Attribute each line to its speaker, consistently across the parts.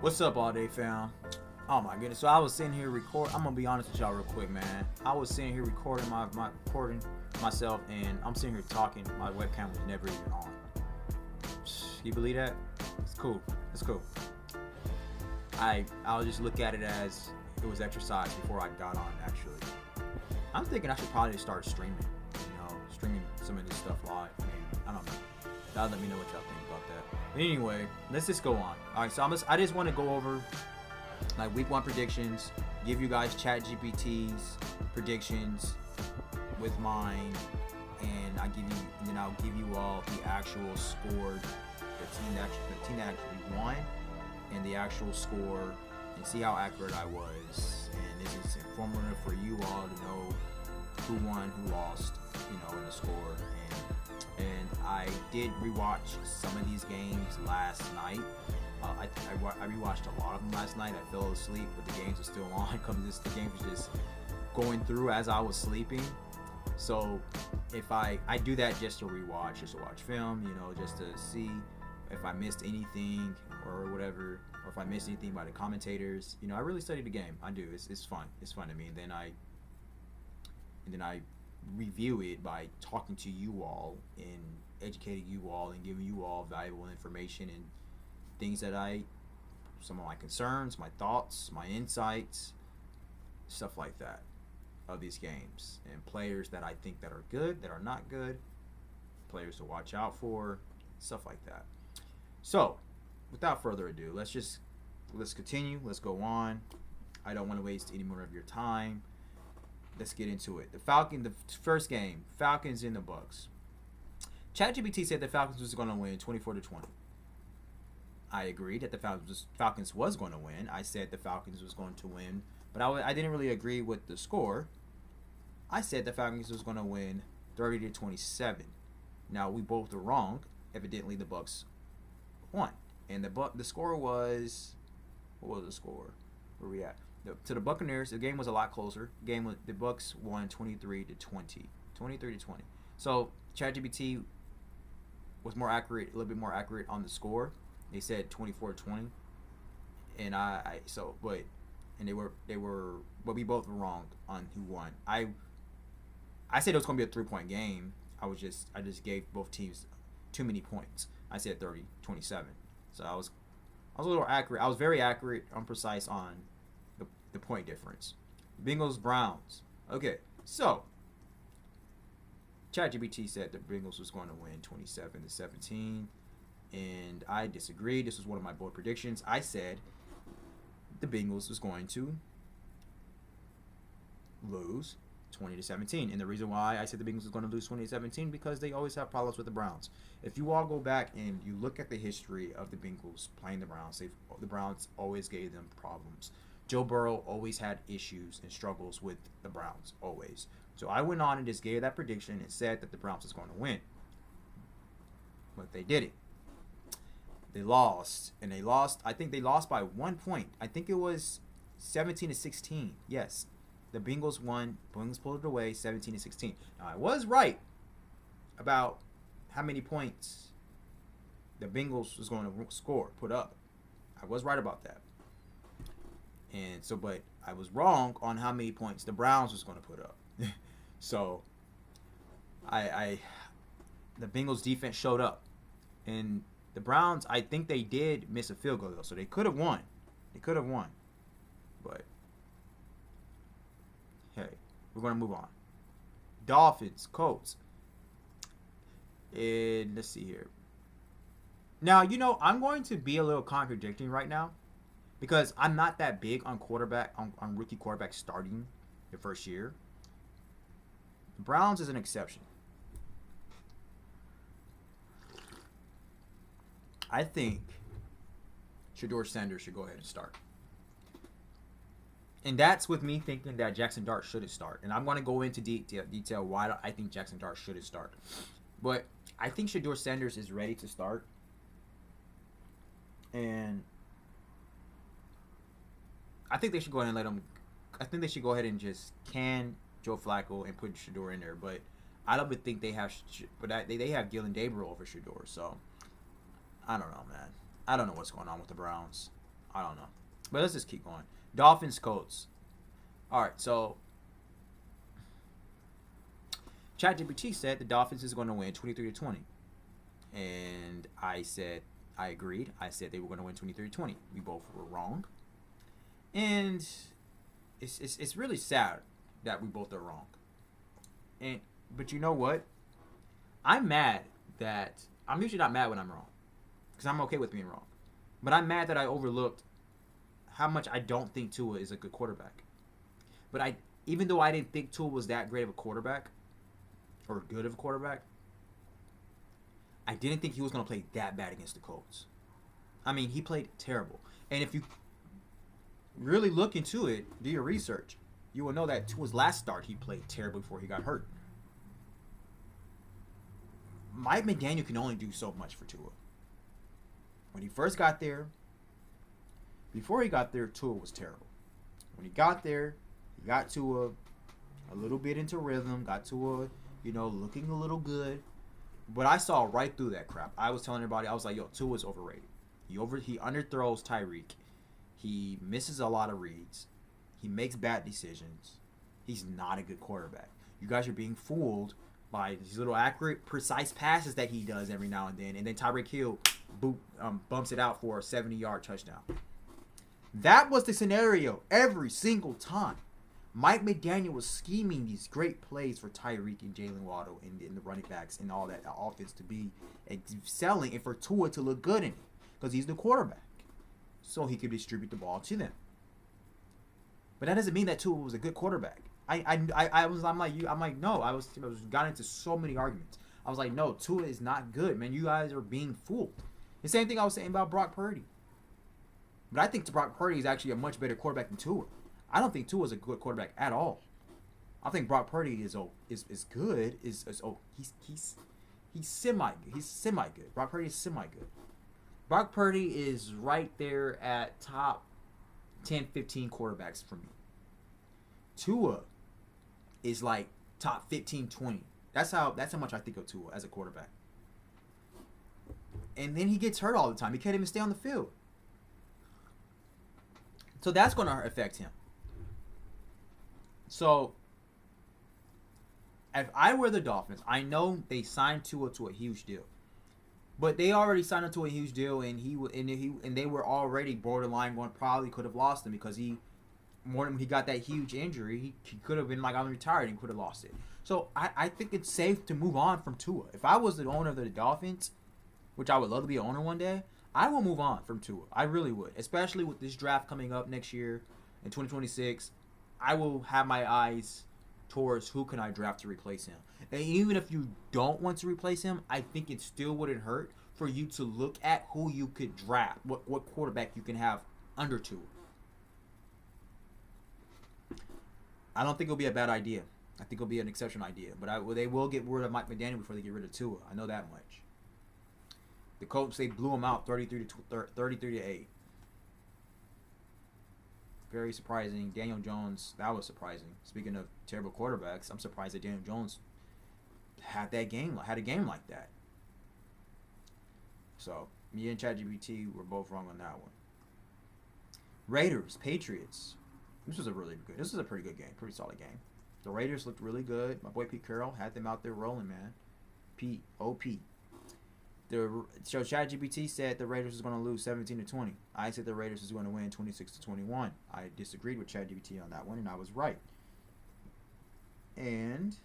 Speaker 1: What's up, all day fam? Oh my goodness! So I was sitting here recording. I'm gonna be honest with y'all real quick, man. I was sitting here recording recording myself, and I'm sitting here talking. My webcam was never even on. You believe that? It's cool. It's cool. I'll just look at it as it was exercise before I got on. Actually, I'm thinking I should probably start streaming. Streaming some of this stuff live. I mean, I don't know. Y'all let me know what y'all think about that. But anyway, let's just go on. All right, so I just want to go over like week 1 predictions, give you guys ChatGPT's predictions with mine, and then I'll give you all the actual score, the team that actually won, and the actual score, and see how accurate I was. And this is informative for you all to know who won, who lost, in the score. And I did rewatch some of these games last night. I rewatched a lot of them last night. I fell asleep, but the games were still on because the games were just going through as I was sleeping. So if I do that just to rewatch, just to watch film, just to see if I missed anything or whatever, or if I missed anything by the commentators. I really study the game. I do. It's fun. It's fun to me. And then I review it by talking to you all and educating you all and giving you all valuable information and things that some of my concerns, my thoughts, my insights, stuff like that of these games, and players that I think that are good, that are not good, players to watch out for, stuff like that. So without further ado, let's continue. Let's go on. I don't want to waste any more of your time. Let's get into it. The first game, Falcons and the Bucks. ChatGPT said the Falcons was going to win 24-20. I agreed that the Falcons was going to win. I said the Falcons was going to win, but I didn't really agree with the score. I said the Falcons was going to win 30-27. Now we both were wrong. Evidently, the Bucks won, and the score was, what was the score? Where we at? To the Buccaneers, the game was a lot closer. The Bucks won 23-20. 23-20. So ChatGPT was more accurate, a little bit more accurate on the score. They said 24-20, and but we both were wrong on who won. I said it was going to be a 3-point game. I just gave both teams too many points. I said 30-27. So I was a little accurate. I was very accurate, precise on the point difference. Bengals Browns. Okay, so ChatGPT said the Bengals was going to win 27-17, and I disagreed. This was one of my bold predictions. I said the Bengals was going to lose 20-17, and the reason why I said the Bengals was going to lose 20-17 because they always have problems with the Browns. If you all go back and you look at the history of the Bengals playing the Browns, the Browns always gave them problems. Joe Burrow always had issues and struggles with the Browns, always. So I went on and just gave that prediction and said that the Browns was going to win. But they didn't. They lost. And they lost. I think they lost by 1 point. I think it was 17-16. Yes. The Bengals won. Bengals pulled it away 17-16. Now, I was right about how many points the Bengals was going to put up. I was right about that. And so, but I was wrong on how many points the Browns was going to put up. So, the Bengals defense showed up, and the Browns, I think they did miss a field goal though, so they could have won. But hey, we're going to move on. Dolphins, Colts, and let's see here. Now, I'm going to be a little contradicting right now, because I'm not that big on rookie quarterback starting the first year. The Browns is an exception. I think Shedeur Sanders should go ahead and start. And that's with me thinking that Jackson Dart shouldn't start. And I'm going to go into detail why I think Jackson Dart shouldn't start. But I think Shedeur Sanders is ready to start. And I think they should go ahead and let him. I think they should go ahead and just can Joe Flacco and put Shedeur in there. But I don't think they have. But they have Gillen Gabriel over Shedeur. So I don't know, man. I don't know what's going on with the Browns. I don't know. But let's just keep going. Dolphins, Colts. All right, so ChatGPT said the Dolphins is going to win 23-20. And I said, I agreed. I said they were going to win 23-20. We both were wrong. And it's really sad that we both are wrong. But you know what? I'm mad that I'm usually not mad when I'm wrong, because I'm okay with being wrong. But I'm mad that I overlooked how much I don't think Tua is a good quarterback. But even though I didn't think Tua was that great of a quarterback, or good of a quarterback, I didn't think he was going to play that bad against the Colts. I mean, he played terrible. And if you really look into it, do your research, you will know that Tua's last start, he played terrible before he got hurt. Mike McDaniel can only do so much for Tua. When he first got there, before he got there, Tua was terrible. When he got there, he got Tua a little bit into rhythm, got Tua, looking a little good. But I saw right through that crap. I was telling everybody, I was like, yo, Tua's overrated. He underthrows Tyreek. He misses a lot of reads. He makes bad decisions. He's not a good quarterback. You guys are being fooled by these little accurate, precise passes that he does every now and then Tyreek Hill bumps it out for a 70-yard touchdown. That was the scenario every single time. Mike McDaniel was scheming these great plays for Tyreek and Jalen Waddle and the running backs and all that offense to be excelling, and for Tua to look good in it because he's the quarterback, so he could distribute the ball to them. But that doesn't mean that Tua was a good quarterback. I'm like no. I got into so many arguments. I was like, no, Tua is not good, man. You guys are being fooled. The same thing I was saying about Brock Purdy. But I think Brock Purdy is actually a much better quarterback than Tua. I don't think Tua is a good quarterback at all. I think Brock Purdy is good. He's semi good. He's semi good. Brock Purdy is semi good. Brock Purdy is right there at top 10, 15 quarterbacks for me. Tua is like top 15, 20. That's how much I think of Tua as a quarterback. And then he gets hurt all the time. He can't even stay on the field. So that's going to affect him. So if I were the Dolphins, I know they signed Tua to a huge deal. But they already signed him to a huge deal, and they were already borderline going, probably could have lost him because when he got that huge injury, he could have been like, I'm retired, and could have lost it. So I think it's safe to move on from Tua. If I was the owner of the Dolphins, which I would love to be an owner one day, I will move on from Tua. I really would, especially with this draft coming up next year in 2026. I will have my eyes towards who can I draft to replace him. And even if you don't want to replace him, I think it still wouldn't hurt for you to look at who you could draft, what quarterback you can have under Tua. I don't think it'll be a bad idea. I think it'll be an exceptional idea. But they will get rid of Mike McDaniel before they get rid of Tua. I know that much. The Colts, they blew him out 33-8. Very surprising. Daniel Jones, that was surprising. Speaking of terrible quarterbacks, I'm surprised that Daniel Jones had a game like that. So, me and ChatGPT were both wrong on that one. Raiders, Patriots. This was a pretty good game. Pretty solid game. The Raiders looked really good. My boy Pete Carroll had them out there rolling, man. Pete, O.P. So ChatGPT said the Raiders is going to lose 17-20. I said the Raiders is going to win 26-21. I disagreed with ChatGPT on that one, and I was right. And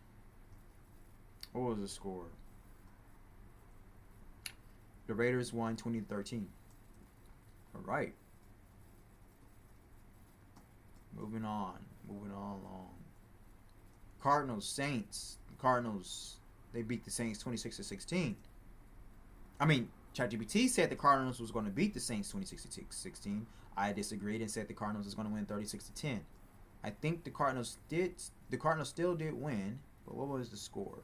Speaker 1: what was the score? The Raiders won 20-13. All right. Moving on along. Cardinals, Saints. The Cardinals, they beat the Saints 26-16. I mean, ChatGPT said the Cardinals was going to beat the Saints 26-16. I disagreed and said the Cardinals was going to win 36-10. I think the Cardinals still did win, but what was the score?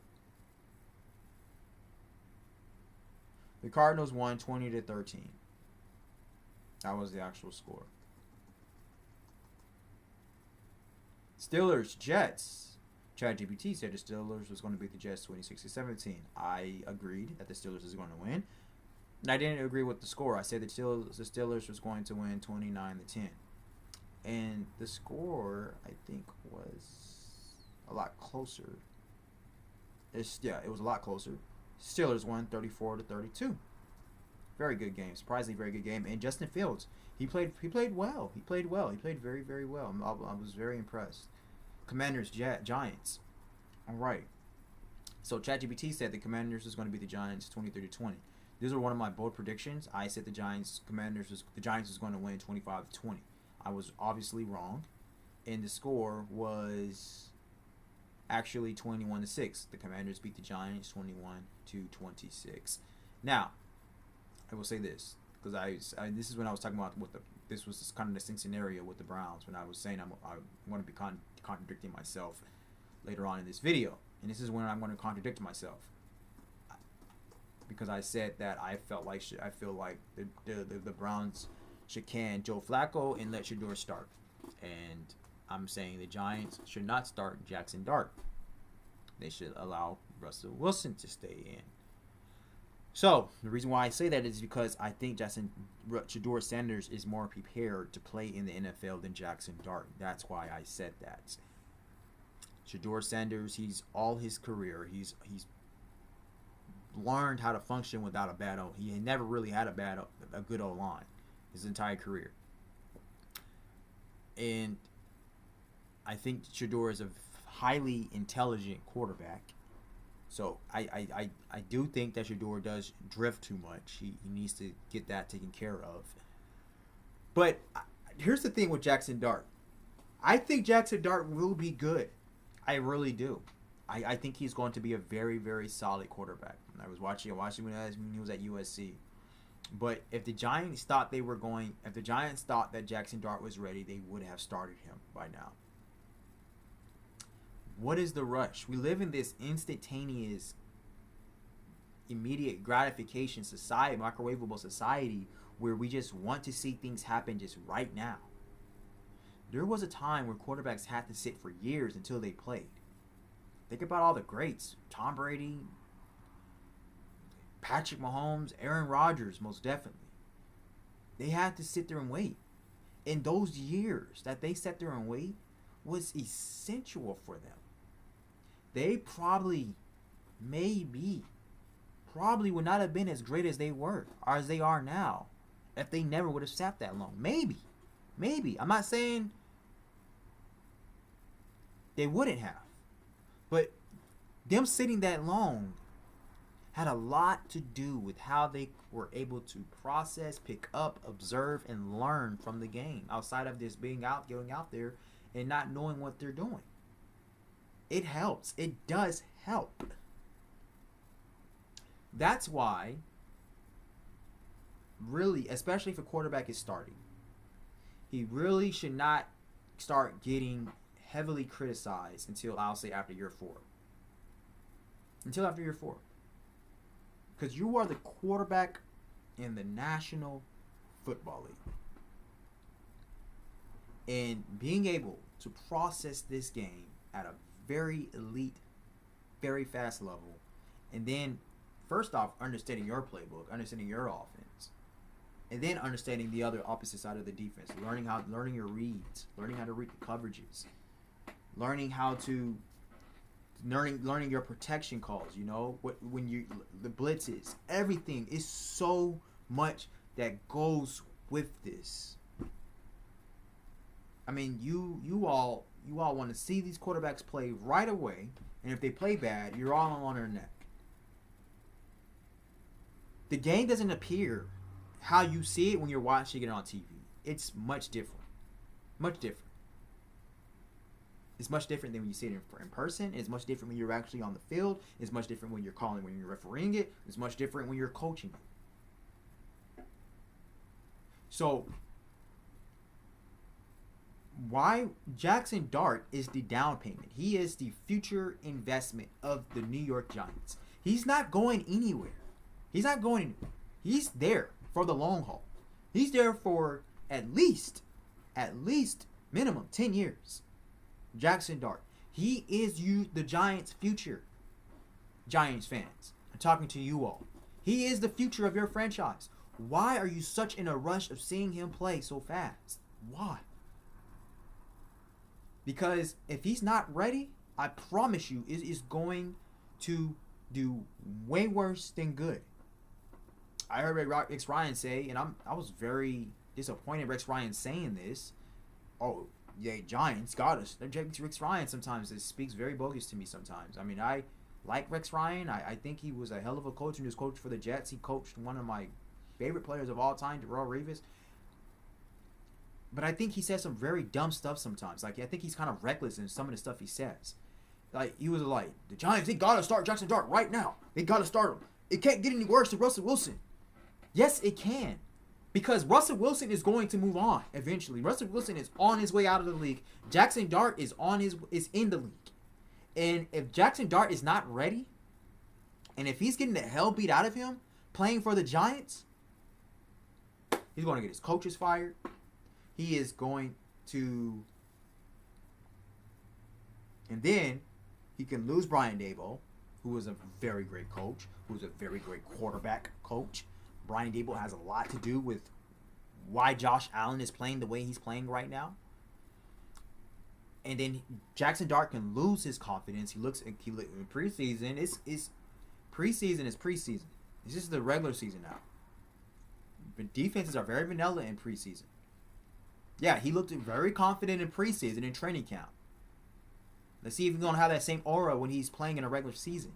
Speaker 1: The Cardinals won 20-13. That was the actual score. Steelers, Jets. ChatGPT said the Steelers was going to beat the Jets 26-17. I agreed that the Steelers is going to win. And I didn't agree with the score. I said the Steelers was going to win 29-10. And the score, I think, was a lot closer. It was a lot closer. Steelers won 34-32. Very good game. Surprisingly very good game. And Justin Fields, he played well. He played very, very well. I was very impressed. Commanders, Giants. All right. So ChatGPT said the Commanders is going to be the Giants 23-20. These are one of my bold predictions. I said the Giants was going to win 25-20. I was obviously wrong, and the score was actually 21-6. The Commanders beat the Giants 21-26. Now, I will say this because this is when I was talking about this was kind of the same scenario with the Browns when I was saying I'm going to be contradicting myself later on in this video, and this is when I'm going to contradict myself because I said that I feel like the Browns should can Joe Flacco and let Shador start, and I'm saying the Giants should not start Jackson Dart. They should allow Russell Wilson to stay in. So the reason why I say that is because I think Shador Sanders is more prepared to play in the NFL than Jackson Dart. That's why I said that. Shador Sanders, he's all his career, he's learned how to function without a bad O. He never really had a good O line his entire career, and I think Shador is a highly intelligent quarterback. So I do think that Shador does drift too much. He needs to get that taken care of. But here's the thing with Jackson Dart. I think Jackson Dart will be good. I really do. I think he's going to be a very, very solid quarterback. I was watching when he was at USC. But if the Giants thought that Jackson Dart was ready, they would have started him by now. What is the rush? We live in this instantaneous, immediate gratification society, microwavable society, where we just want to see things happen just right now. There was a time where quarterbacks had to sit for years until they played. Think about all the greats. Tom Brady, Patrick Mahomes, Aaron Rodgers, most definitely. They had to sit there and wait. And those years that they sat there and wait was essential for them. They probably would not have been as great as they were, or as they are now, if they never would have sat that long. Maybe. I'm not saying they wouldn't have. But them sitting that long had a lot to do with how they were able to process, pick up, observe, and learn from the game outside of this going out there and not knowing what they're doing. It helps. It does help. That's why, really, especially if a quarterback is starting, he really should not start getting heavily criticized until, I'll say, after year 4. Until after year 4. Because you are the quarterback in the National Football League. And being able to process this game at a very elite, very fast level, and then, first off, understanding your playbook, understanding your offense, and then understanding the other opposite side of the defense, learning your reads, learning how to read the coverages, learning your protection calls. You know the blitzes, everything is so much that goes with this. I mean, you all want to see these quarterbacks play right away, and if they play bad, you're all on their neck. The game doesn't appear how you see it when you're watching it on TV. It's much different. Much different. It's much different than when you see it in person. It's much different when you're actually on the field. It's much different when you're refereeing it. It's much different when you're coaching it. So, why Jackson Dart is the down payment. He is the future investment of the New York Giants. He's not going anywhere. He's there for the long haul. He's there for at least minimum 10 years. Jackson Dart. He is the Giants' future. Giants fans. I'm talking to you all. He is the future of your franchise. Why are you such in a rush of seeing him play so fast? Why? Because if he's not ready, I promise you, it is going to do way worse than good. I heard Rex Ryan say, and I was very disappointed Rex Ryan saying this. Oh, yeah, Giants got us. Rex Ryan sometimes, it speaks very bogus to me sometimes. I mean, I like Rex Ryan. I think he was a hell of a coach when he was coached for the Jets. He coached one of my favorite players of all time, Darrelle Revis. But I think he says some very dumb stuff sometimes. Like, I think he's kind of reckless in some of the stuff he says. Like, he was like, the Giants, they got to start Jackson Dart right now. They got to start him. It can't get any worse than Russell Wilson. Yes, it can. Because Russell Wilson is going to move on eventually. Russell Wilson is on his way out of the league. Jackson Dart is in the league. And if Jackson Dart is not ready, and if he's getting the hell beat out of him playing for the Giants, he's going to get his coaches fired. He is going to... And then he can lose Brian Daboll, who is a very great coach, who is a very great quarterback coach. Brian Daboll has a lot to do with why Josh Allen is playing the way he's playing right now. And then Jackson Dart can lose his confidence. He looks in preseason. Preseason is preseason. This is the regular season now. But defenses are very vanilla in preseason. Yeah, he looked very confident in preseason and training camp. Let's see if he's going to have that same aura when he's playing in a regular season.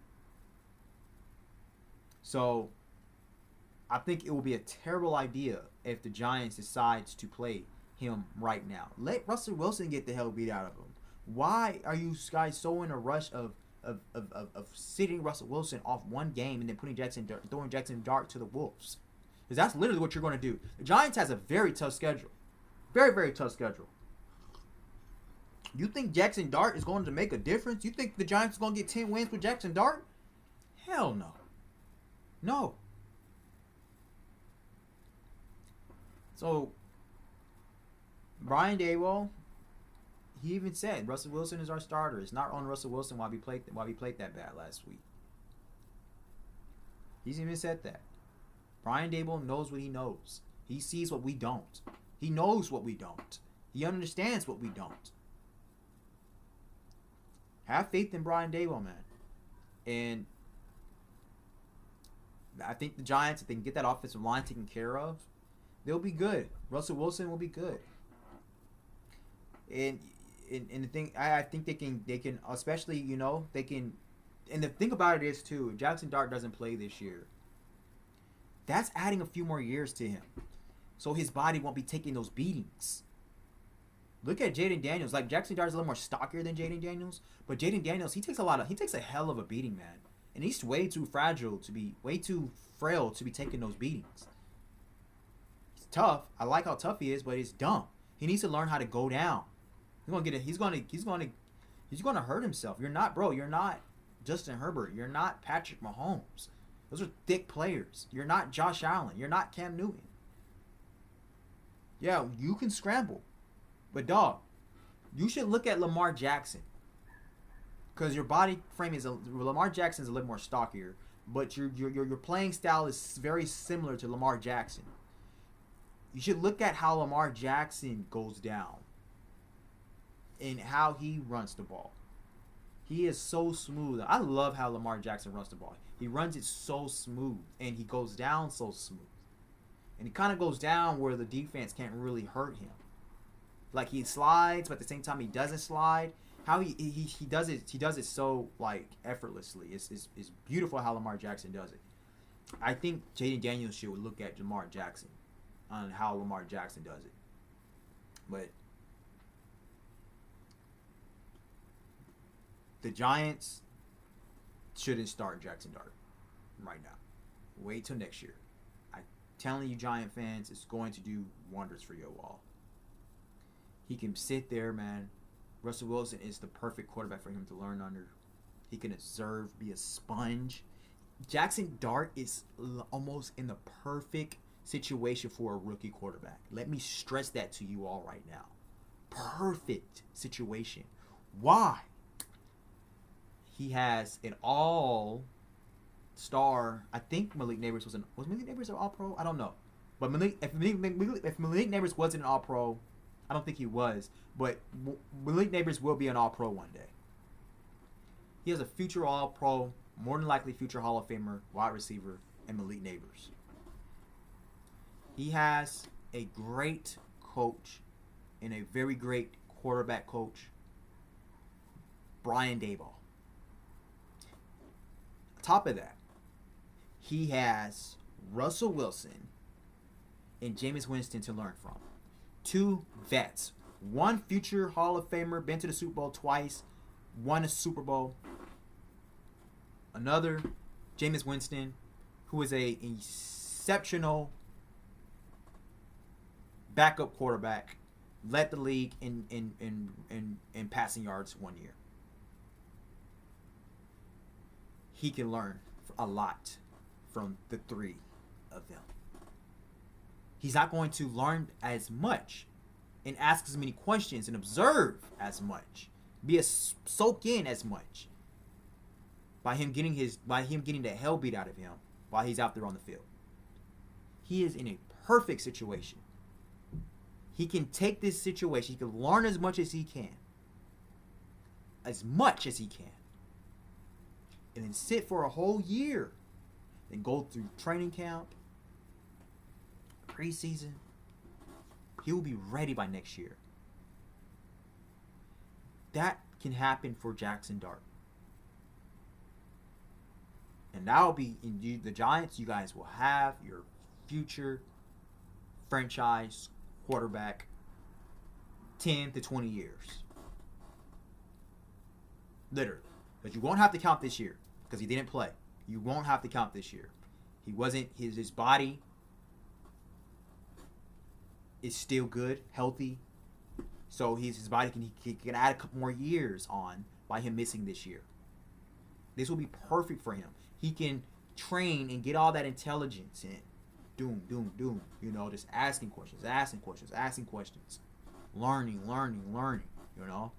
Speaker 1: So, I think it will be a terrible idea if the Giants decides to play him right now. Let Russell Wilson get the hell beat out of him. Why are you guys so in a rush of sitting Russell Wilson off one game and then throwing Jackson Dart to the Wolves? Because that's literally what you're going to do. The Giants has a very tough schedule. Very, very tough schedule. You think Jackson Dart is going to make a difference? You think the Giants are going to get 10 wins with Jackson Dart? Hell no. No. So, Brian Daboll, he even said Russell Wilson is our starter. It's not on Russell Wilson why we played that bad last week. He's even said that. Brian Daboll knows what he knows. He sees what we don't. He knows what we don't. He understands what we don't. Have faith in Brian Daboll, man. And I think the Giants, if they can get that offensive line taken care of, they'll be good. Russell Wilson will be good. And the thing, I think they can, especially, they can. And the thing about it is too, if Jackson Dart doesn't play this year, that's adding a few more years to him, so his body won't be taking those beatings. Look at Jaden Daniels. Like, Jackson Dart is a little more stockier than Jaden Daniels, but Jaden Daniels, he takes a hell of a beating, man, and he's way too frail to be taking those beatings. He's tough. I like how tough he is, but it's dumb. He needs to learn how to go down. He's gonna hurt himself. You're not Justin Herbert. You're not Patrick Mahomes. Those are thick players. You're not Josh Allen. You're not Cam Newton. Yeah, you can scramble. But, dog, you should look at Lamar Jackson. Because your body frame Lamar Jackson's a little more stockier. But your playing style is very similar to Lamar Jackson. You should look at how Lamar Jackson goes down. And how he runs the ball. He is so smooth. I love how Lamar Jackson runs the ball. He runs it so smooth. And he goes down so smooth. And he kind of goes down where the defense can't really hurt him. Like, he slides, but at the same time he doesn't slide. How he does it so, like, effortlessly. It's beautiful how Lamar Jackson does it. I think Jaden Daniels should look at Lamar Jackson on how Lamar Jackson does it. But the Giants shouldn't start Jackson Dart right now. Wait till next year. I'm telling you, Giant fans, it's going to do wonders for your wall. He can sit there, man. Russell Wilson is the perfect quarterback for him to learn under. He can observe, be a sponge. Jackson Dart is almost in the perfect situation for a rookie quarterback. Let me stress that to you all right now. Perfect situation. Why? He has it all star. I think Malik Neighbors was Malik Neighbors an All-Pro? I don't know. But if Malik Neighbors wasn't an All-Pro, I don't think he was. But Malik Neighbors will be an All-Pro one day. He has a future All-Pro, more than likely future Hall of Famer, wide receiver, and Malik Neighbors. He has a great coach and a very great quarterback coach, Brian Daboll. On top of that, he has Russell Wilson and Jameis Winston to learn from. Two vets. One future Hall of Famer, been to the Super Bowl twice, won a Super Bowl. Another, Jameis Winston, who is a exceptional backup quarterback, led the league in passing yards one year. He can learn a lot from the three of them. He's not going to learn as much and ask as many questions and observe as much, soak in as much by him getting the hell beat out of him while he's out there on the field. He is in a perfect situation. He can take this situation, he can learn as much as he can. And then sit for a whole year. Then go through training camp, preseason. He will be ready by next year. That can happen for Jackson Dart. And that will be, in the Giants, you guys will have your future franchise quarterback 10 to 20 years. Literally. But you won't have to count this year because he didn't play. You won't have to count this year. He wasn't, his body is still good, healthy. So his body can add a couple more years on by him missing this year. This will be perfect for him. He can train and get all that intelligence in. Doom. You know, just asking questions. Learning, you know.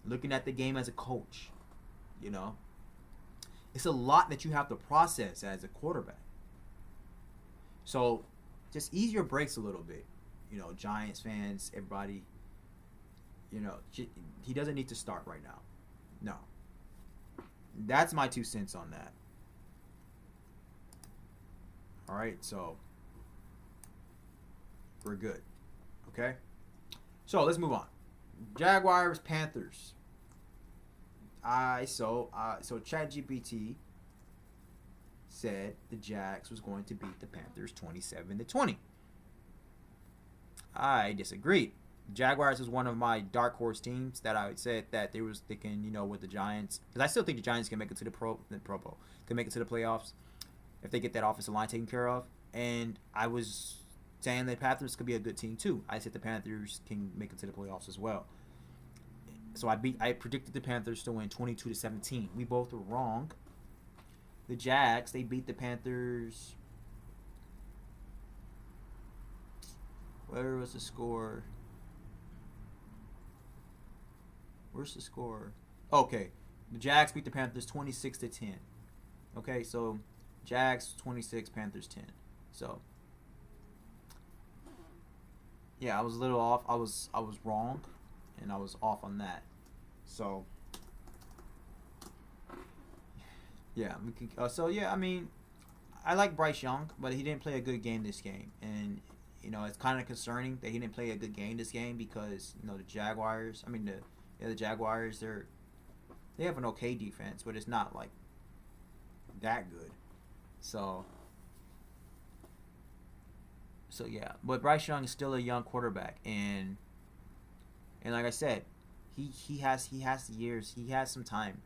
Speaker 1: Looking at the game as a coach, you know. It's a lot that you have to process as a quarterback. So just ease your brakes a little bit. You know, Giants fans, everybody, you know, he doesn't need to start right now. No. That's my 2 cents on that. All right, so we're good. Okay? So let's move on. Jaguars, Panthers. So ChatGPT said the Jags was going to beat the Panthers 27-20. I disagreed. Jaguars was one of my dark horse teams that I said that they can, you know, with the Giants, because I still think the Giants can make it to the Pro Bowl, can make it to the playoffs if they get that offensive line taken care of. And I was saying that Panthers could be a good team too. I said the Panthers can make it to the playoffs as well. So I predicted the Panthers to win 22-17. We both were wrong. The Jags, they beat the Panthers. Where was the score? Where's the score? Okay. The Jags beat the Panthers 26-10. Okay, so Jags 26, Panthers 10. So yeah, I was a little off. I was wrong, and I was off on that. So yeah, I mean, I like Bryce Young, but he didn't play a good game this game, and you know, it's kind of concerning that he didn't play a good game this game because, you know, the Jaguars, they have an okay defense, but it's not like that good. So yeah, but Bryce Young is still a young quarterback, and like I said, he has years, he has some time.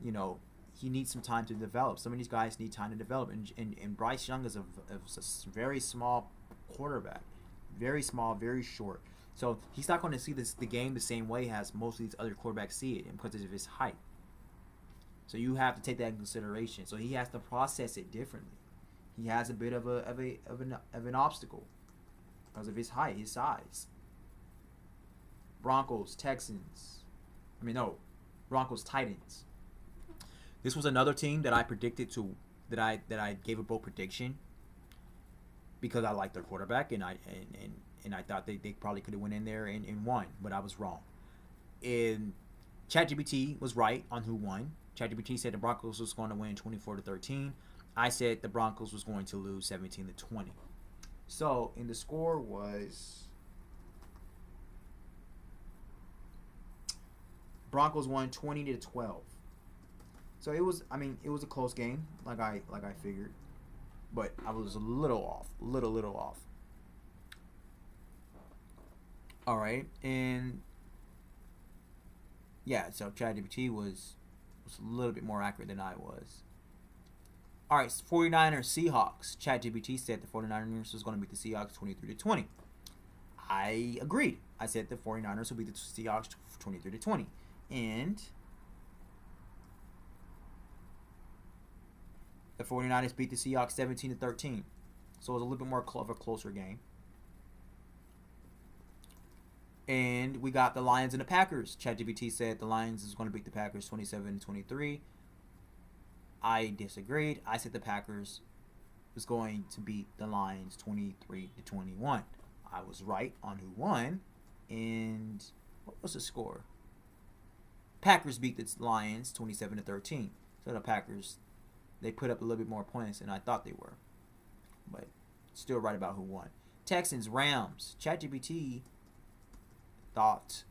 Speaker 1: You know, he needs some time to develop. Some of these guys need time to develop, and Bryce Young is a very small quarterback, very small, very short. So he's not going to see the game the same way as most of these other quarterbacks see it, and because of his height. So you have to take that in consideration. So he has to process it differently. He has a bit of an obstacle because of his height, his size. Broncos, Titans. This was another team that I predicted to I gave a bold prediction because I liked their quarterback and I thought they probably could have went in there and won, but I was wrong. And ChatGPT was right on who won. ChatGPT said the Broncos was going to win 24-13. I said the Broncos was going to lose 17-20. So, and the score was Broncos won 20-12. So it was a close game, like I figured, but I was a little off, little off. All right, and yeah, so ChatGPT was a little bit more accurate than I was. All right, 49ers Seahawks. ChatGPT said the 49ers was going to beat the Seahawks 23-20. I agreed. I said the 49ers will beat the Seahawks 23-20. And the 49ers beat the Seahawks 17-13. So it was a little bit more of a closer game. And we got the Lions and the Packers. ChatGPT said the Lions is going to beat the Packers 27-23. I disagreed. I said the Packers was going to beat the Lions 23-21. I was right on who won. And what was the score? Packers beat the Lions 27-13. So the Packers, they put up a little bit more points than I thought they were. But still right about who won. Texans Rams. ChatGPT thought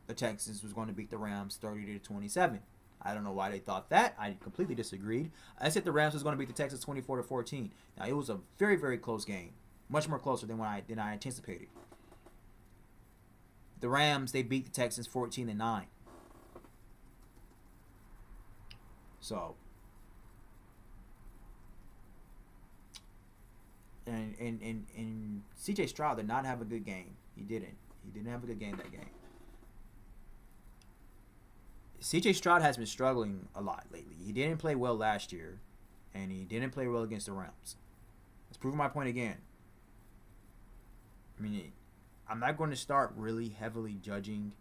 Speaker 1: the Texans was going to beat the Rams 30-27. I don't know why they thought that. I completely disagreed. I said the Rams was going to beat the Texans 24-14. Now it was a very, very close game, much more closer than I anticipated. The Rams, they beat the Texans 14-9. So, and C.J. Stroud did not have a good game. He didn't. He didn't have a good game that game. C.J. Stroud has been struggling a lot lately. He didn't play well last year, and he didn't play well against the Rams. Let's prove my point again. I mean, I'm not going to start really heavily judging.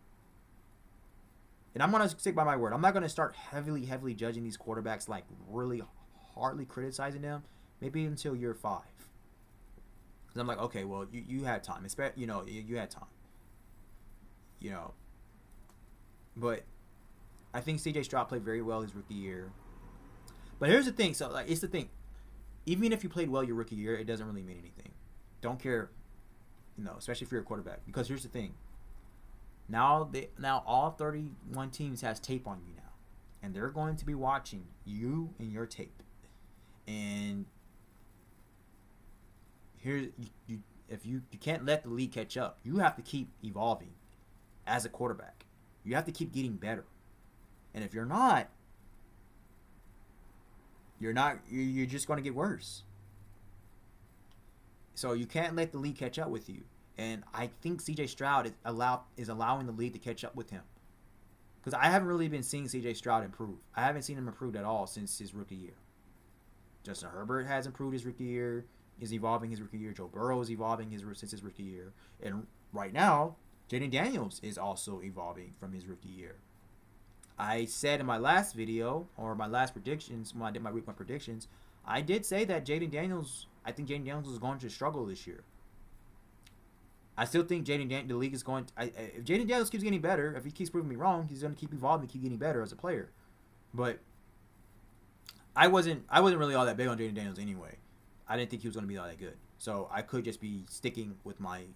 Speaker 1: And I'm going to stick by my word. I'm not going to start heavily judging these quarterbacks, like really hardly criticizing them, maybe until year 5. Because I'm like, okay, well, you had time. You had time. But I think C.J. Stroud played very well his rookie year. But here's the thing. So, like, it's the thing. Even if you played well your rookie year, it doesn't really mean anything. Don't care, especially if you're a quarterback. Because here's the thing. Now all 31 teams has tape on you now. And they're going to be watching you and your tape. And here, you can't let the league catch up. You have to keep evolving as a quarterback. You have to keep getting better. And if you're not, you're just going to get worse. So you can't let the league catch up with you. And I think C.J. Stroud is allowing the league to catch up with him. Because I haven't really been seeing C.J. Stroud improve. I haven't seen him improve at all since his rookie year. Justin Herbert has improved his rookie year, is evolving his rookie year. Joe Burrow is evolving since his rookie year. And right now, Jaden Daniels is also evolving from his rookie year. I said in my last video, or my last predictions, when I did my week one predictions, I did say that I think Jaden Daniels is going to struggle this year. I still think the league is going to, if Jaden Daniels keeps getting better, if he keeps proving me wrong, he's going to keep evolving, keep getting better as a player. But I wasn't really all that big on Jaden Daniels anyway. I didn't think he was going to be all that good. So I could just be sticking with my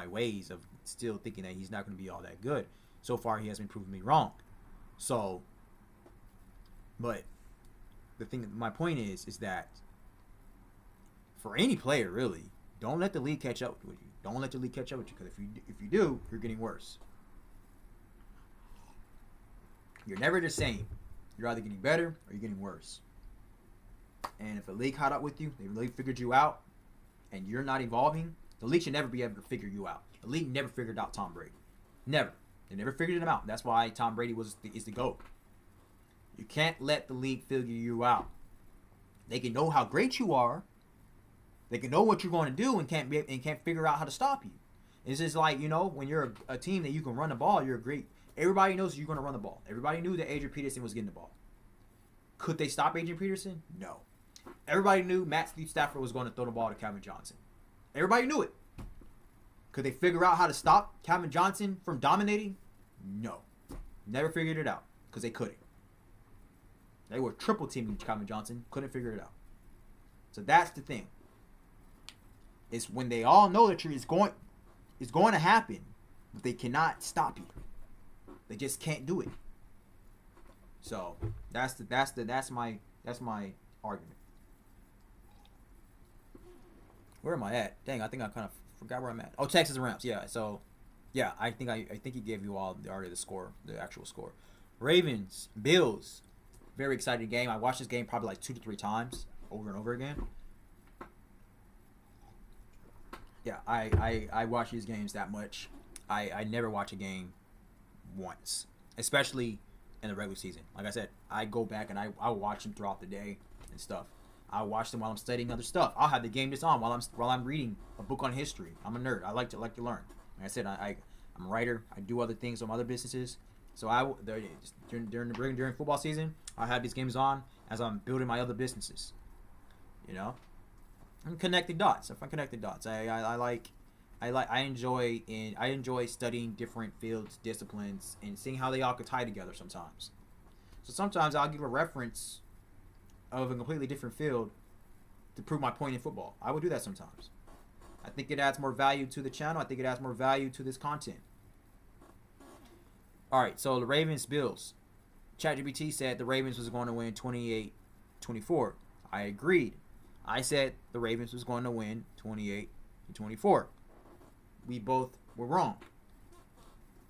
Speaker 1: ways of still thinking that he's not going to be all that good. So far, he has been proving me wrong. So, but my point is that for any player, really, don't let the league catch up with you. Don't let the league catch up with you, because if you do, you're getting worse. You're never the same. You're either getting better or you're getting worse. And if the league caught up with you, they really figured you out, and you're not evolving, the league should never be able to figure you out. The league never figured out Tom Brady. Never. They never figured him out. That's why Tom Brady is the GOAT. You can't let the league figure you out. They can know how great you are. They can know what you're going to do and can't figure out how to stop you. It's just like, when you're a team that you can run the ball, you're great. Everybody knows you're going to run the ball. Everybody knew that Adrian Peterson was getting the ball. Could they stop Adrian Peterson? No. Everybody knew Matt Stafford was going to throw the ball to Calvin Johnson. Everybody knew it. Could they figure out how to stop Calvin Johnson from dominating? No. Never figured it out because they couldn't. They were triple teaming Calvin Johnson. Couldn't figure it out. So that's the thing. It's when they all know that it's going to happen, but they cannot stop you. They just can't do it. So that's my argument. Where am I at? Dang, I think I kind of forgot where I'm at. Oh, Texas Rams. Yeah. So, yeah, I think he gave you all already the actual score. Ravens, Bills. Very exciting game. I watched this game probably like 2 to 3 times over and over again. Yeah, I watch these games that much. I never watch a game once, especially in the regular season. Like I said, I go back and I watch them throughout the day and stuff. I watch them while I'm studying other stuff. I'll have the game just on while I'm reading a book on history. I'm a nerd. I like to learn. Like I said, I'm a writer. I do other things on other businesses. So during football season, I have these games on as I'm building my other businesses. You know, I'm connecting dots. If I connected dots, I enjoy studying different fields, disciplines, and seeing how they all could tie together sometimes. So sometimes I'll give a reference of a completely different field to prove my point in football. I would do that sometimes. I think it adds more value to the channel. I think it adds more value to this content. All right, so the Ravens, Bills. ChatGPT said the Ravens was going to win 28-24. I agreed. I said the Ravens was going to win 28-24. We both were wrong.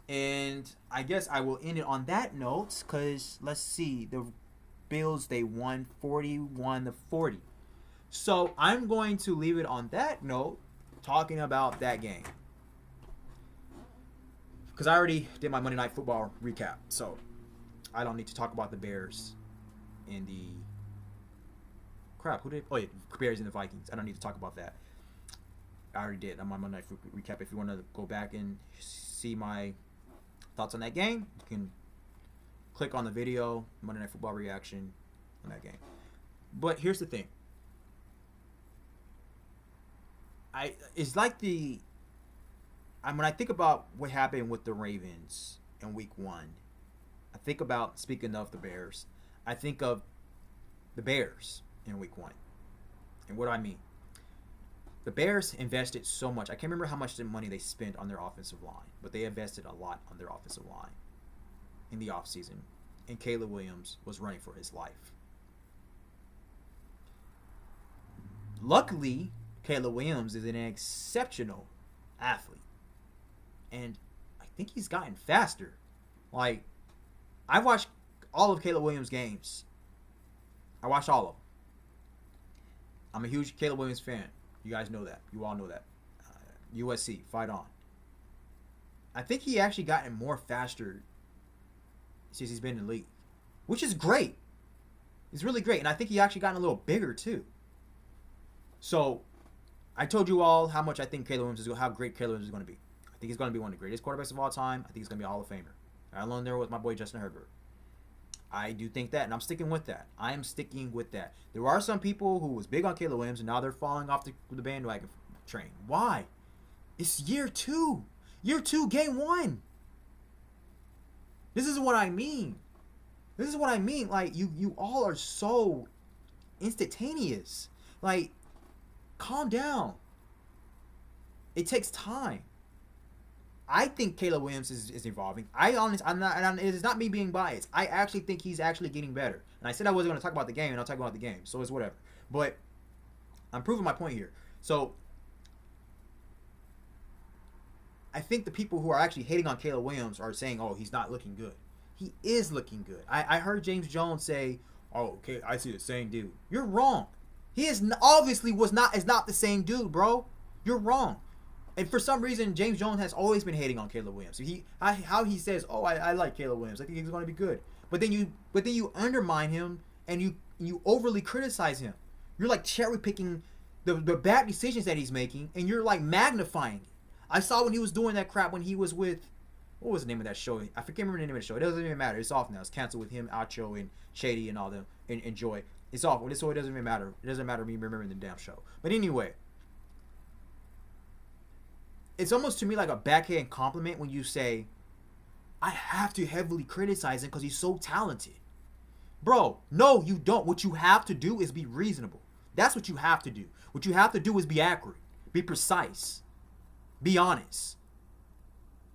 Speaker 1: And I guess I will end it on that note because, let's see, the Bills, they won 41-40. So I'm going to leave it on that note, talking about that game. Because I already did my Monday Night Football recap, so I don't need to talk about the Bears and the... Bears and the Vikings. I don't need to talk about that. I already did on my Monday Night recap. If you want to go back and see my thoughts on that game, you can click on the video, Monday Night Football reaction on that game. But here's the thing. When I think about what happened with the Ravens in week 1, I think about, speaking of the Bears, I think of the Bears in week 1. And what do I mean? The Bears invested so much. I can't remember how much money they spent on their offensive line, but they invested a lot on their offensive line in the offseason. And Caleb Williams was running for his life. Luckily, Caleb Williams is an exceptional athlete. And I think he's gotten faster. Like, I watched all of Caleb Williams' games. I watched all of them. I'm a huge Caleb Williams fan. You guys know that. You all know that. USC, fight on. I think he actually gotten more faster since he's been in the league, which is great. It's really great. And I think he actually gotten a little bigger, too. So, I told you all how much I think how great Caleb Williams is going to be. I think he's going to be one of the greatest quarterbacks of all time. I think he's going to be a Hall of Famer. I learned there with my boy Justin Herbert. I do think that, and I'm sticking with that. I am sticking with that. There are some people who was big on Caleb Williams, and now they're falling off the bandwagon train. Why? It's year 2. Year 2, game 1. This is what I mean. Like, you all are so instantaneous. Like, calm down. It takes time. I think Caleb Williams is evolving. It is not me being biased. I actually think he's actually getting better. And I said I wasn't going to talk about the game, and I'll talk about the game. So it's whatever. But I'm proving my point here. So I think the people who are actually hating on Caleb Williams are saying, oh, he's not looking good. He is looking good. I heard James Jones say, oh, okay, I see the same dude. You're wrong. He is obviously is not the same dude, bro. You're wrong. And for some reason, James Jones has always been hating on Caleb Williams. How he says, "Oh, I like Caleb Williams. I think he's going to be good." But then you undermine him and you overly criticize him. You're like cherry picking the bad decisions that he's making, and you're like magnifying it. I saw when he was doing that crap when he was with what was the name of that show? I forget remember the name of the show. It doesn't even matter. It's off now. It's canceled with him, Acho, and Shady, and all them, and Joy. It's off. So it doesn't even matter. It doesn't matter me remembering the damn show. But anyway, it's almost to me like a backhand compliment when you say, I have to heavily criticize him because he's so talented. Bro, no, you don't. What you have to do is be reasonable. That's what you have to do. What you have to do is be accurate, be precise, be honest,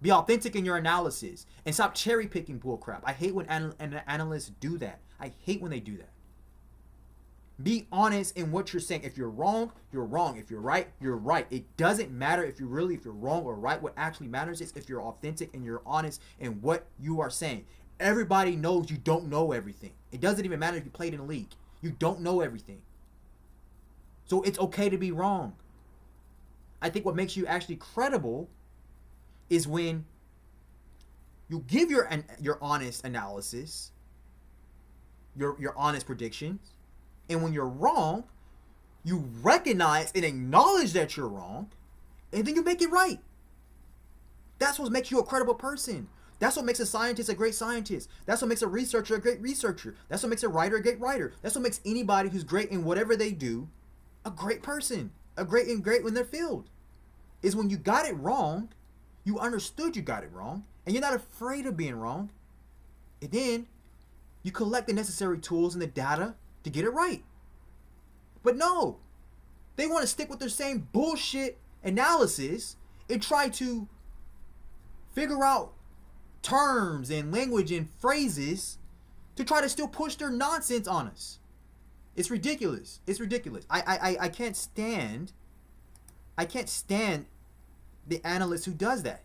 Speaker 1: be authentic in your analysis, and stop cherry picking bullcrap. I hate when analysts do that. I hate when they do that. Be honest in what you're saying. If you're wrong, you're wrong. If you're right, you're right. It doesn't matter if you're wrong or right. What actually matters is if you're authentic and you're honest in what you are saying. Everybody knows you don't know everything. It doesn't even matter if you played in a league. You don't know everything. So it's okay to be wrong. I think what makes you actually credible is when you give your honest analysis, your honest predictions, and when you're wrong, you recognize and acknowledge that you're wrong, and then you make it right. That's what makes you a credible person. That's what makes a scientist a great scientist. That's what makes a researcher a great researcher. That's what makes a writer a great writer. That's what makes anybody who's great in whatever they do a great person, great in their field. Is when you got it wrong, you understood you got it wrong, and you're not afraid of being wrong. And then you collect the necessary tools and the data to get it right. But no, they want to stick with their same bullshit analysis and try to figure out terms and language and phrases to try to still push their nonsense on us. It's ridiculous. It's ridiculous. I can't stand the analyst who does that.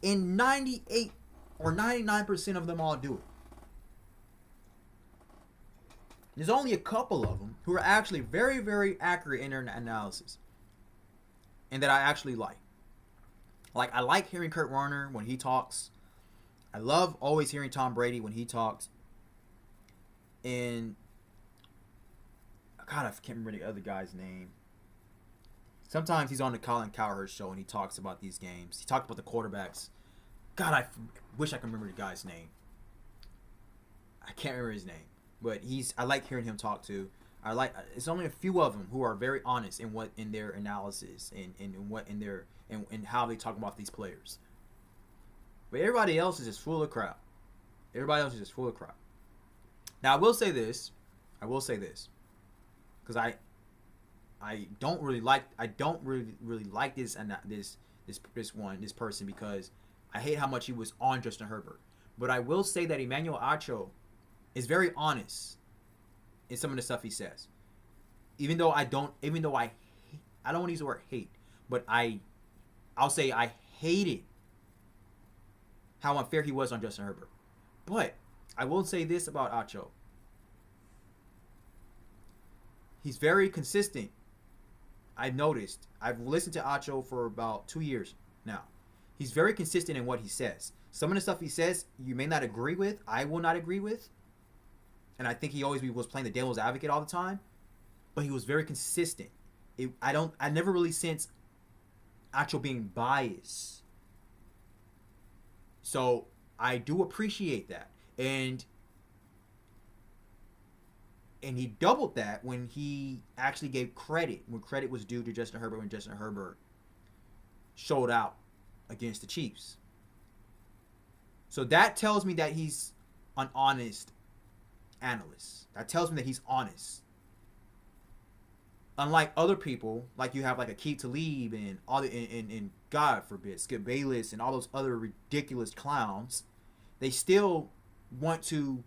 Speaker 1: And 98 or 99% of them all do it. There's only a couple of them who are actually very, very accurate in their analysis. And that I actually like. Like, I like hearing Kurt Warner when he talks. I love always hearing Tom Brady when he talks. And God, I can't remember the other guy's name. Sometimes he's on the Colin Cowherd show and he talks about these games. He talked about the quarterbacks. God, I wish I could remember the guy's name. I can't remember his name. But I like hearing him talk too. It's only a few of them who are very honest in their analysis and how they talk about these players. But everybody else is just full of crap. Everybody else is just full of crap. Now I will say this, because I don't really like this person because I hate how much he was on Justin Herbert. But I will say that Emmanuel Acho is very honest in some of the stuff he says. I don't want to use the word hate, but I'll say I hated how unfair he was on Justin Herbert. But I will say this about Acho. He's very consistent. I've noticed. I've listened to Acho for about 2 years now. He's very consistent in what he says. Some of the stuff he says you may not agree with. I will not agree with. And I think he always was playing the devil's advocate all the time. But he was very consistent. I never really sensed Acho being biased. So I do appreciate that. And he doubled that when he actually gave credit, when credit was due to Justin Herbert, when Justin Herbert showed out against the Chiefs. So that tells me that he's an honest analyst. That tells me that he's honest. Unlike other people, like you have like Aqib Talib and all and God forbid, Skip Bayless and all those other ridiculous clowns, they still want to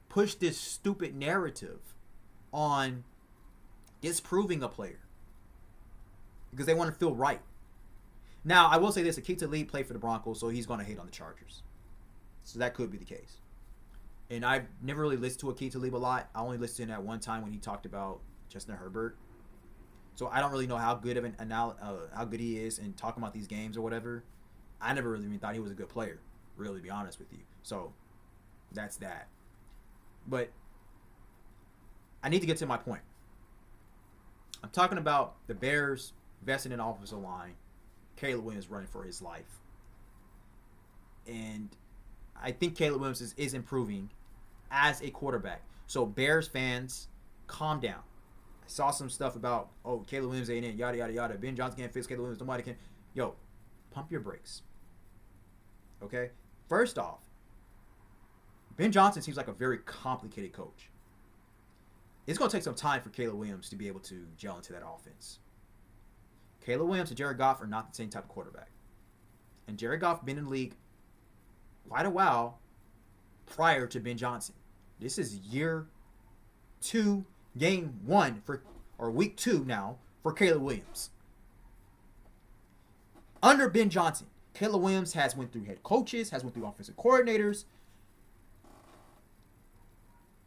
Speaker 1: push this stupid narrative on disproving a player because they want to feel right. Now, I will say this: Aqib Talib played for the Broncos, so he's going to hate on the Chargers. So that could be the case. And I've never really listened to Aqib Talib a lot. I only listened to him at one time when he talked about Justin Herbert. So I don't really know how good of how good he is in talking about these games or whatever. I never really even thought he was a good player, really, to be honest with you. So that's that. But I need to get to my point. I'm talking about the Bears investing in offensive line. Caleb Williams running for his life. And I think Caleb Williams is improving as a quarterback. So Bears fans, calm down. I saw some stuff about, Caleb Williams ain't in, yada, yada, yada. Ben Johnson can't fix Caleb Williams. Nobody can. Yo, pump your brakes. Okay? First off, Ben Johnson seems like a very complicated coach. It's going to take some time for Caleb Williams to be able to gel into that offense. Caleb Williams and Jared Goff are not the same type of quarterback. And Jared Goff been in the league quite a while prior to Ben Johnson. This is year 2, game 1 or week 2 now for Caleb Williams. Under Ben Johnson, Caleb Williams has went through head coaches, has went through offensive coordinators,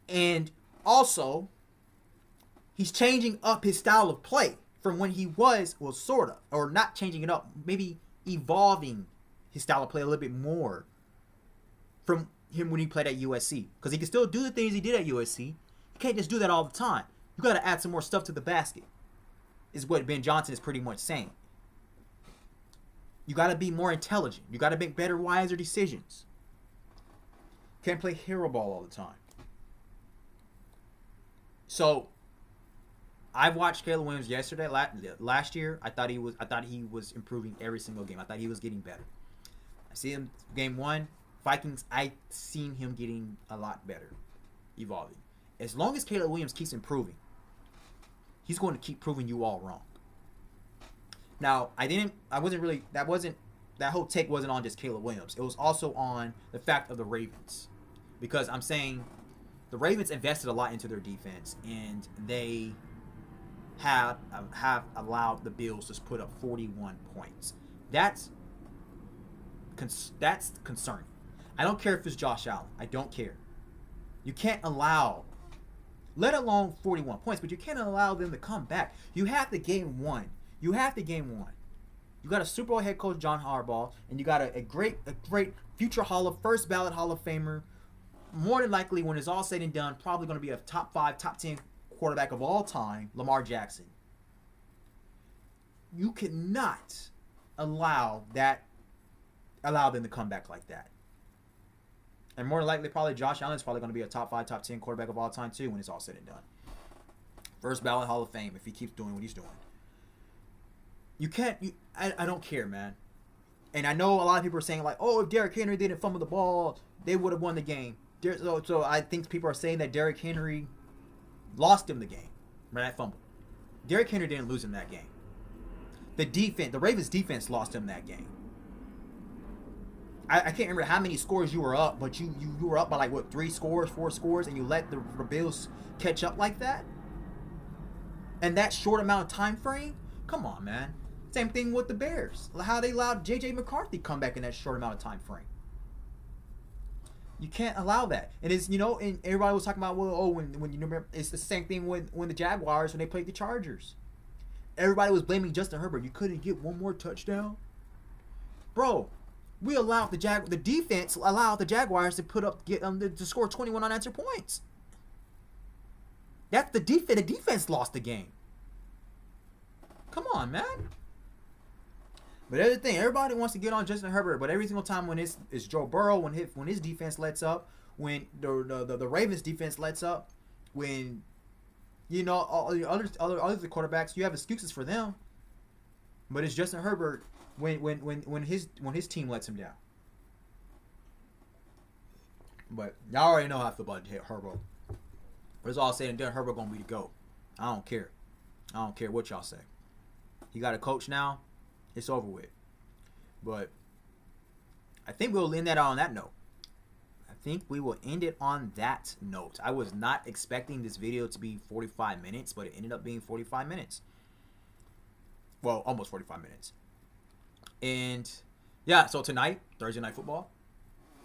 Speaker 1: and also he's changing up his style of play from when he was sort of, or not changing it up, maybe evolving his style of play a little bit more from him when he played at USC. Because he can still do the things he did at USC. You can't just do that all the time. You got to add some more stuff to the basket, is what Ben Johnson is pretty much saying. You got to be more intelligent. You got to make better, wiser decisions. Can't play hero ball all the time. So, I watched Caleb Williams yesterday. Last year, I thought he was improving every single game. I thought he was getting better. I see him game 1, Vikings. I seen him getting a lot better, evolving. As long as Caleb Williams keeps improving, he's going to keep proving you all wrong. Now, that whole take wasn't on just Caleb Williams. It was also on the fact of the Ravens, because I'm saying the Ravens invested a lot into their defense, and they have allowed the Bills to put up 41 points. That's concerning. I don't care if it's Josh Allen. I don't care. You can't allow, let alone 41 points, but you can't allow them to come back. You have the game won. You got a Super Bowl head coach, John Harbaugh, and you got a great future first ballot Hall of Famer. More than likely, when it's all said and done, probably going to be a top 5, top 10 quarterback of all time, Lamar Jackson. You cannot allow them to come back like that. And more than likely, probably Josh Allen is probably going to be a top 5, top 10 quarterback of all time too when it's all said and done. First ballot Hall of Fame if he keeps doing what he's doing. You can't. I don't care, man. And I know a lot of people are saying like, oh, if Derrick Henry didn't fumble the ball, they would have won the game. So I think people are saying that Derrick Henry lost him the game. Right, that fumble. Derrick Henry didn't lose him that game. The Ravens defense lost him that game. I can't remember how many scores you were up, but you were up by like what, 3 scores, 4 scores, and you let the Bills catch up like that? And that short amount of time frame? Come on, man. Same thing with the Bears. How they allowed J.J. McCarthy come back in that short amount of time frame. You can't allow that. And it's, and everybody was talking about, when you remember, it's the same thing when the Jaguars, when they played the Chargers. Everybody was blaming Justin Herbert. You couldn't get one more touchdown? Bro, we allowed the defense allowed the Jaguars to to score 21 unanswered points. That's the defense. The defense lost the game. Come on, man. But that's the thing. Everybody wants to get on Justin Herbert, but every single time when it's Joe Burrow, when his defense lets up, when the Ravens defense lets up, when all the other quarterbacks, you have excuses for them. But it's Justin Herbert when his team lets him down. But y'all already know how I feel about Herbert. But it's all said and done, Herbert gonna be the GOAT. I don't care. I don't care what y'all say. He got a coach now. It's over with. But I think we'll end that on that note. I think we will end it on that note. I was not expecting this video to be 45 minutes, but it ended up being 45 minutes. Well, almost 45 minutes. And yeah, so tonight, Thursday Night Football,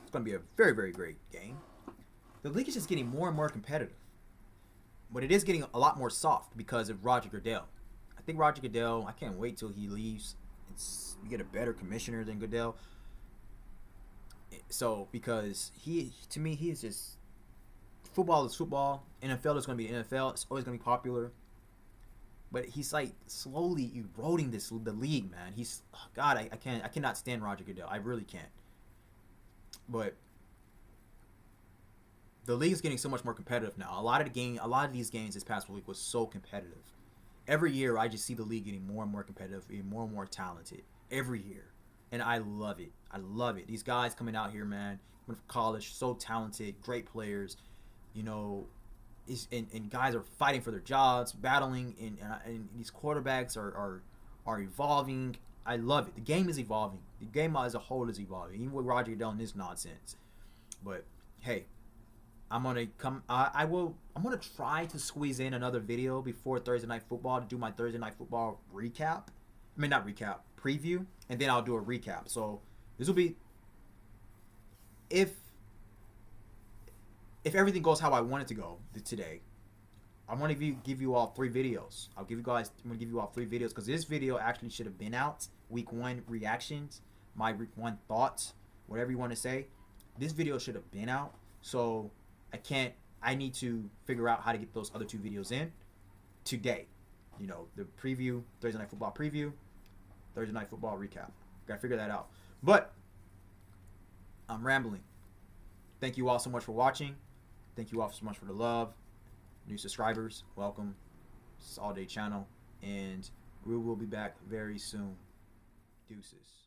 Speaker 1: it's going to be a very, very great game. The league is just getting more and more competitive. But it is getting a lot more soft because of Roger Goodell. I think Roger Goodell, I can't wait till he leaves. We get a better commissioner than Goodell. So, because he is just, football is football. NFL is going to be NFL. It's always going to be popular. But he's like slowly eroding the league, man. I cannot stand Roger Goodell. I really can't. But the league is getting so much more competitive now. A lot of these games this past week was so competitive. Every year, I just see the league getting more and more competitive, getting more and more talented every year, and I love it. I love it. These guys coming out here, man, coming from college, so talented, great players. You know, and guys are fighting for their jobs, battling, and these quarterbacks are evolving. I love it. The game is evolving. The game as a whole is evolving. Even with Roger Goodell and this nonsense. But hey, I'm gonna try to squeeze in another video before Thursday Night Football to do my Thursday Night Football recap. I mean, not recap, preview, and then I'll do a recap. So this will be if everything goes how I want it to go today. I want to give you all 3 videos. I'm gonna give you all 3 videos because this video actually should have been out. Week 1 reactions, my week 1 thoughts, whatever you want to say. This video should have been out. So I need to figure out how to get those other 2 videos in today. You know, the preview, Thursday Night Football preview, Thursday Night Football recap. Gotta figure that out. But I'm rambling. Thank you all so much for watching. Thank you all so much for the love. New subscribers, welcome. This is All Day Channel. And we will be back very soon. Deuces.